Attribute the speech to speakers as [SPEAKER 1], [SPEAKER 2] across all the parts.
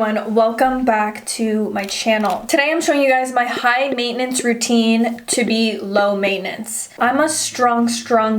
[SPEAKER 1] everyone, welcome back to my channel. Today I'm showing you guys my high maintenance routine to be low maintenance. I'm a strong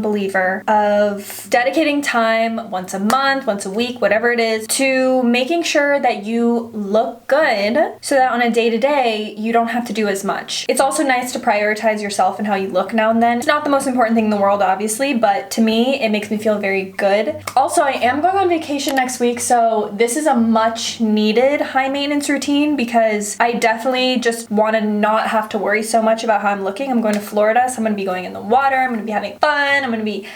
[SPEAKER 1] believer of dedicating time once a month, once a week, whatever it is, to making sure that you look good so that on a day-to-day you don't have to do as much. It's also nice to prioritize yourself and how you look now and then. It's not the most important thing in the world, obviously, but to me it makes me feel very good. Also, I am going on vacation next week, so this is a much needed high maintenance routine because I definitely just want to not have to worry so much about how I'm looking. I'm going to Florida, so I'm going to be going in the water, I'm going to be having fun, I'm going to be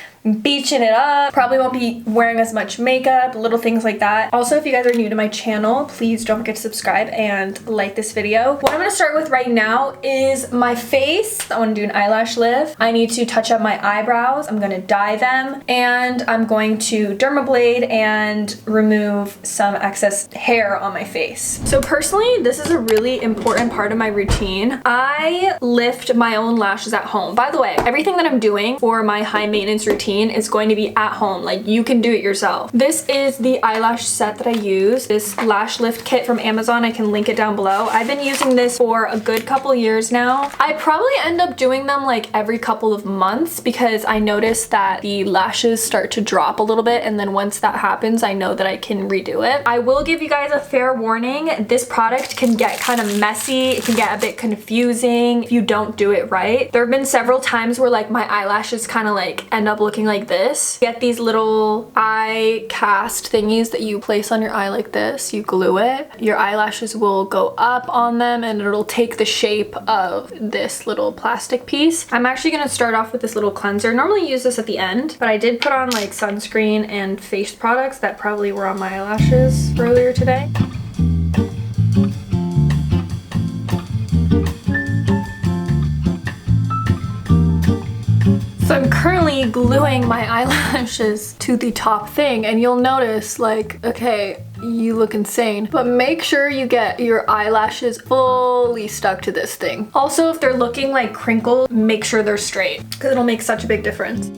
[SPEAKER 1] beaching it up, probably won't be wearing as much makeup, little things like that. Also, if you guys are new to my channel, please don't forget to subscribe and like this video. What I'm going to start with right now is my face. I want to do an eyelash lift. I need to touch up my eyebrows. I'm going to dye them, and I'm going to dermablade and remove some excess hair on my face. So personally, this is a really important part of my routine. I lift my own lashes at home. By the way, everything that I'm doing for my high maintenance routine is going to be at home. Like, you can do it yourself. This is the eyelash set that I use, this lash lift kit from Amazon. I can link it down below. I've been using this for a good couple years now. I probably end up doing them like every couple of months because I notice that the lashes start to drop a little bit, and then once that happens, I know that I can redo it. I will give you guys a fair warning. This product can get kind of messy. It can get a bit confusing if you don't do it right. There have been several times where like my eyelashes kind of like end up looking like this. Get these little eye cast thingies that you place on your eye like this. You glue it. Your eyelashes will go up on them and it'll take the shape of this little plastic piece. I'm actually going to start off with this little cleanser. Normally use this at the end, but I did put on like sunscreen and face products that probably were on my eyelashes earlier today. So I'm currently gluing my eyelashes to the top thing, and you'll notice like, okay, you look insane, but make sure you get your eyelashes fully stuck to this thing. Also, if they're looking like crinkled, make sure they're straight because it'll make such a big difference.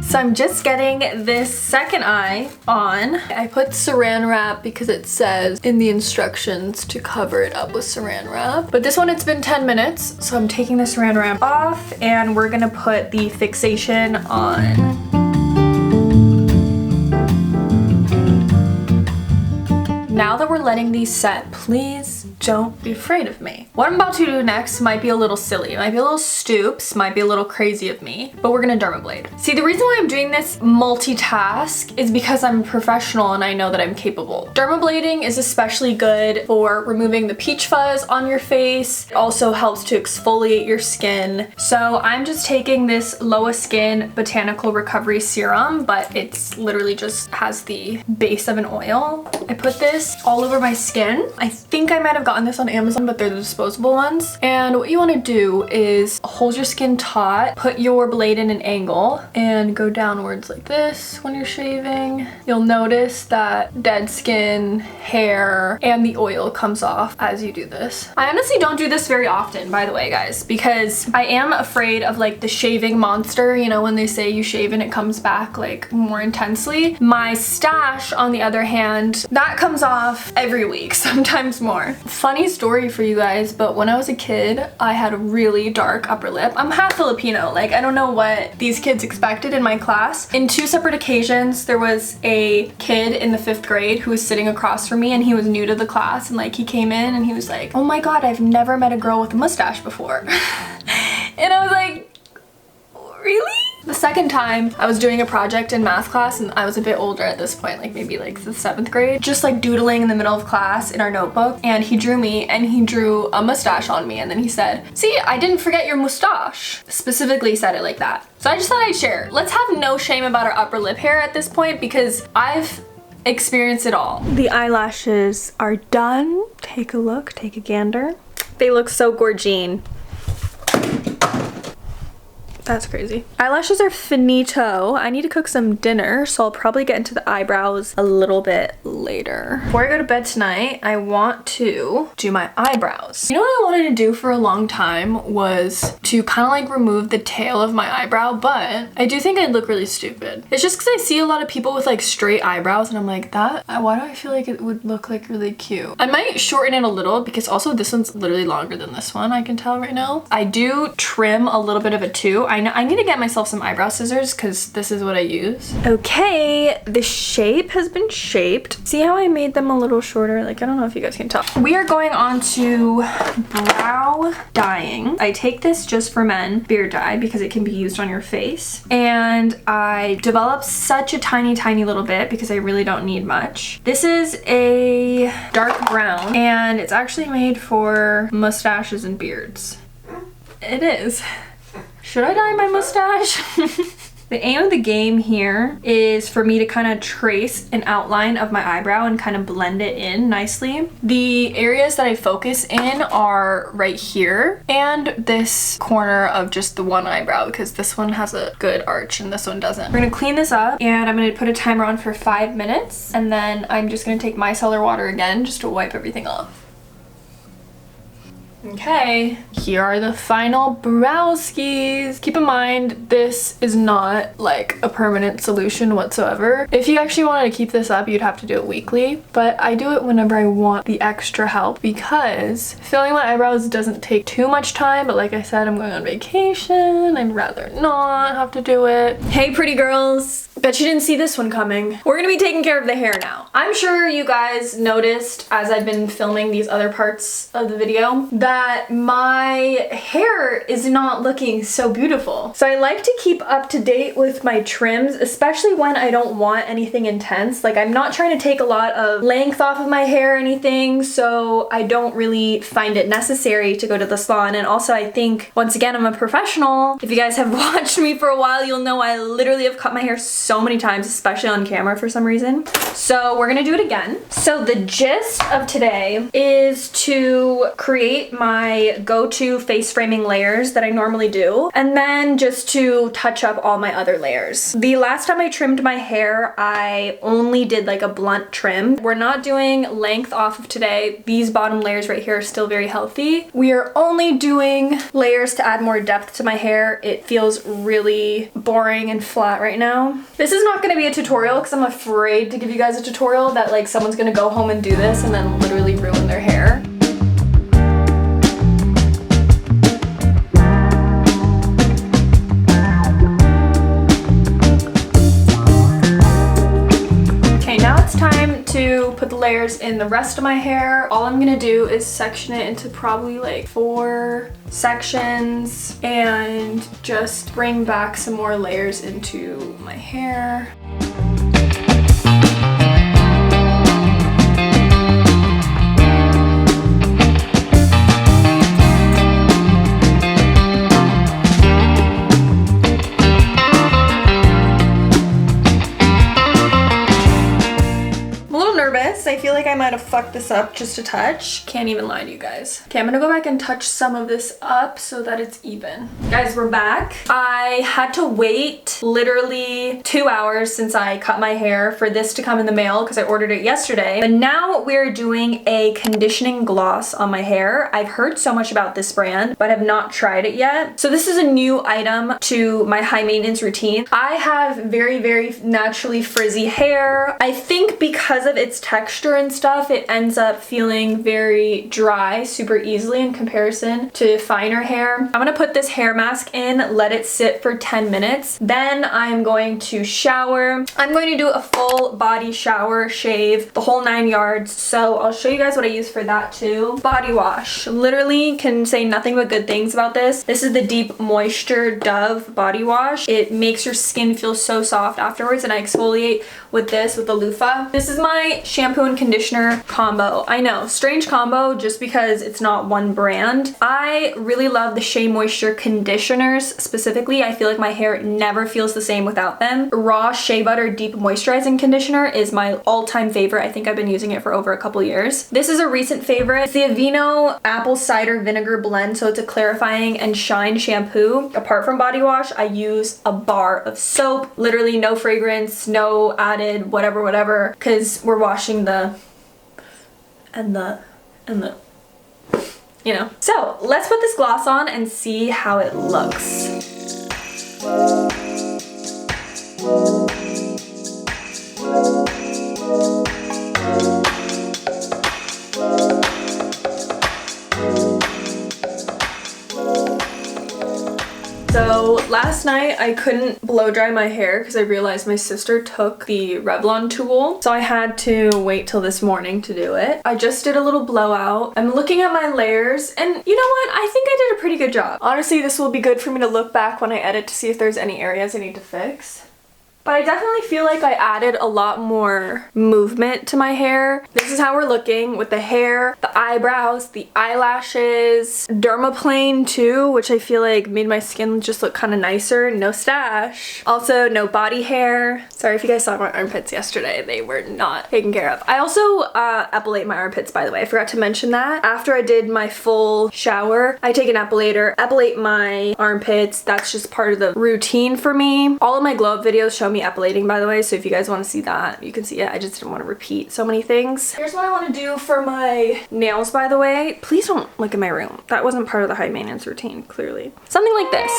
[SPEAKER 1] So I'm just getting this second eye on. I put saran wrap because it says in the instructions to cover it up with saran wrap. But this one, it's been 10 minutes. So I'm taking the saran wrap off and we're gonna put the fixation on. Now that we're letting these set, please don't be afraid of me. What I'm about to do next might be a little silly, might be a little stoops, might be a little crazy of me, but we're gonna dermablade. See, the reason why I'm doing this multitask is because I'm a professional and I know that I'm capable. Dermablading is especially good for removing the peach fuzz on your face. It also helps to exfoliate your skin. So I'm just taking this Loa Skin Botanical Recovery Serum, but it's literally just has the base of an oil. I put this all over my skin. I think I might have gotten this on Amazon, but they're the disposable ones. And what you want to do is hold your skin taut, put your blade in an angle, and go downwards like this when you're shaving. You'll notice that dead skin, hair, and the oil comes off as you do this. I honestly don't do this very often, by the way, guys, because I am afraid of like the shaving monster, you know, when they say you shave and it comes back like more intensely. My stash, on the other hand, that comes off every week, sometimes more. Funny story for you guys, but when I was a kid, I had a really dark upper lip. I'm half Filipino, like I don't know what these kids expected in my class. In 2 separate occasions, there was a kid in the 5th grade who was sitting across from me, and he was new to the class, and like he came in and he was like, oh my god, I've never met a girl with a mustache before. And I was like, really? The second time, I was doing a project in math class, and I was a bit older at this point, like maybe like the 7th grade, just like doodling in the middle of class in our notebook, and he drew me and he drew a mustache on me, and then he said, see, I didn't forget your mustache. Specifically said it like that. So I just thought I'd share. Let's have no shame about our upper lip hair at this point because I've experienced it all. The eyelashes are done. Take a look, take a gander. They look so gorgeous. That's crazy. Eyelashes are finito. I need to cook some dinner, so I'll probably get into the eyebrows a little bit later. Before I go to bed tonight, I want to do my eyebrows. You know what I wanted to do for a long time was to kind of like remove the tail of my eyebrow, but I do think I'd look really stupid. It's just because I see a lot of people with like straight eyebrows and I'm like, why do I feel like it would look like really cute? I might shorten it a little because also this one's literally longer than this one, I can tell right now. I do trim a little bit of it too. I need to get myself some eyebrow scissors because this is what I use. Okay, the shape has been shaped. See how I made them a little shorter? Like, I don't know if you guys can tell. We are going on to brow dyeing. I take this just for men, beard dye, because it can be used on your face. And I developed such a tiny, tiny little bit because I really don't need much. This is a dark brown and it's actually made for mustaches and beards. It is. Should I dye my mustache? The aim of the game here is for me to kind of trace an outline of my eyebrow and kind of blend it in nicely. The areas that I focus in are right here and this corner of just the one eyebrow because this one has a good arch and this one doesn't. We're gonna clean this up and I'm gonna put a timer on for 5 minutes and then I'm just gonna take micellar water again just to wipe everything off. Okay, here are the final browskis. Keep in mind, this is not like a permanent solution whatsoever. If you actually wanted to keep this up, you'd have to do it weekly, but I do it whenever I want the extra help because filling my eyebrows doesn't take too much time, but like I said, I'm going on vacation. I'd rather not have to do it. Hey, pretty girls. Bet you didn't see this one coming. We're gonna be taking care of the hair now. I'm sure you guys noticed as I've been filming these other parts of the video that my hair is not looking so beautiful. So I like to keep up to date with my trims, especially when I don't want anything intense. Like I'm not trying to take a lot of length off of my hair or anything, so I don't really find it necessary to go to the salon. And also I think, once again, I'm a professional. If you guys have watched me for a while, you'll know I literally have cut my hair so many times, especially on camera for some reason. So we're gonna do it again. So the gist of today is to create my go-to face framing layers that I normally do, and then just to touch up all my other layers. The last time I trimmed my hair, I only did like a blunt trim. We're not doing length off of today. These bottom layers right here are still very healthy. We are only doing layers to add more depth to my hair. It feels really boring and flat right now. This is not gonna be a tutorial because I'm afraid to give you guys a tutorial that like someone's gonna go home and do this and then literally ruin their hair. Okay, now it's time to put the layers in the rest of my hair. All I'm gonna do is section it into probably like 4 sections and just bring back some more layers into my hair. I feel like I might have fucked this up just a touch. Can't even lie to you guys. Okay, I'm gonna go back and touch some of this up so that it's even. Guys, we're back. I had to wait literally 2 hours since I cut my hair for this to come in the mail because I ordered it yesterday. But now we're doing a conditioning gloss on my hair. I've heard so much about this brand, but have not tried it yet. So this is a new item to my high maintenance routine. I have very, very naturally frizzy hair. I think because of its texture and stuff, it ends up feeling very dry super easily in comparison to finer hair. I'm gonna put this hair mask in, let it sit for 10 minutes. Then I'm going to shower. I'm going to do a full body shower, shave, the whole 9 yards. So I'll show you guys what I use for that too. Body wash. Literally can say nothing but good things about this. This is the Deep Moisture Dove body wash. It makes your skin feel so soft afterwards, and I exfoliate with this with the loofah. This is my shampoo and and conditioner combo. I know, strange combo just because it's not one brand. I really love the Shea Moisture conditioners specifically. I feel like my hair never feels the same without them. Raw Shea Butter Deep Moisturizing Conditioner is my all-time favorite. I think I've been using it for over a couple years. This is a recent favorite. It's the Aveeno Apple Cider Vinegar Blend, so it's a clarifying and shine shampoo. Apart from body wash, I use a bar of soap. Literally no fragrance, no added whatever, because we're washing the you know. So let's put this gloss on and see how it looks. So last night I couldn't blow dry my hair because I realized my sister took the Revlon tool. So I had to wait till this morning to do it. I just did a little blowout. I'm looking at my layers and you know what? I think I did a pretty good job. Honestly, this will be good for me to look back when I edit to see if there's any areas I need to fix. But I definitely feel like I added a lot more movement to my hair. This is how we're looking with the hair, the eyebrows, the eyelashes, dermaplane too, which I feel like made my skin just look kind of nicer. No stash. Also, no body hair. Sorry if you guys saw my armpits yesterday. They were not taken care of. I also epilate my armpits, by the way. I forgot to mention that. After I did my full shower, I take an epilator, epilate my armpits. That's just part of the routine for me. All of my glow up videos show me epilating, by the way, so if you guys want to see that, you can see it. I just didn't want to repeat so many things. Here's what I want to do for my nails, by the way. Please don't look at my room. That wasn't part of the high maintenance routine, clearly. Something like this.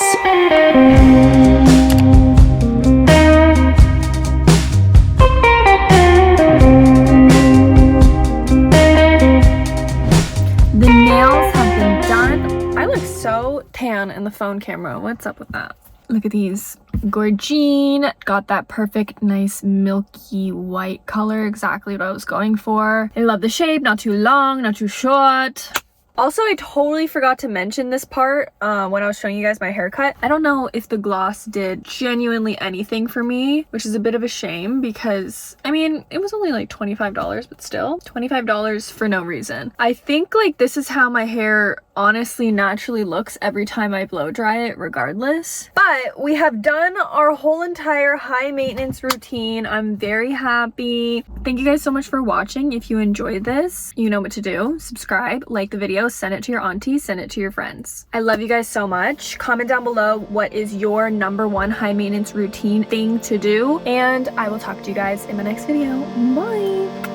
[SPEAKER 1] The nails have been done. I look so tan in the phone camera. What's up with that? Look at these. Gorgine. Got that perfect, nice, milky white color. Exactly what I was going for. I love the shape. Not too long, not too short. Also, I totally forgot to mention this part when I was showing you guys my haircut. I don't know if the gloss did genuinely anything for me, which is a bit of a shame because, I mean, it was only like $25, but still, $25 for no reason. I think like this is how my hair honestly naturally looks every time I blow dry it regardless. But we have done our whole entire high maintenance routine. I'm very happy. Thank you guys so much for watching. If you enjoyed this, you know what to do. Subscribe, like the video, send it to your aunties, send it to your friends. I love you guys so much. Comment down below what is your #1 high maintenance routine thing to do, and I will talk to you guys in my next video. Bye.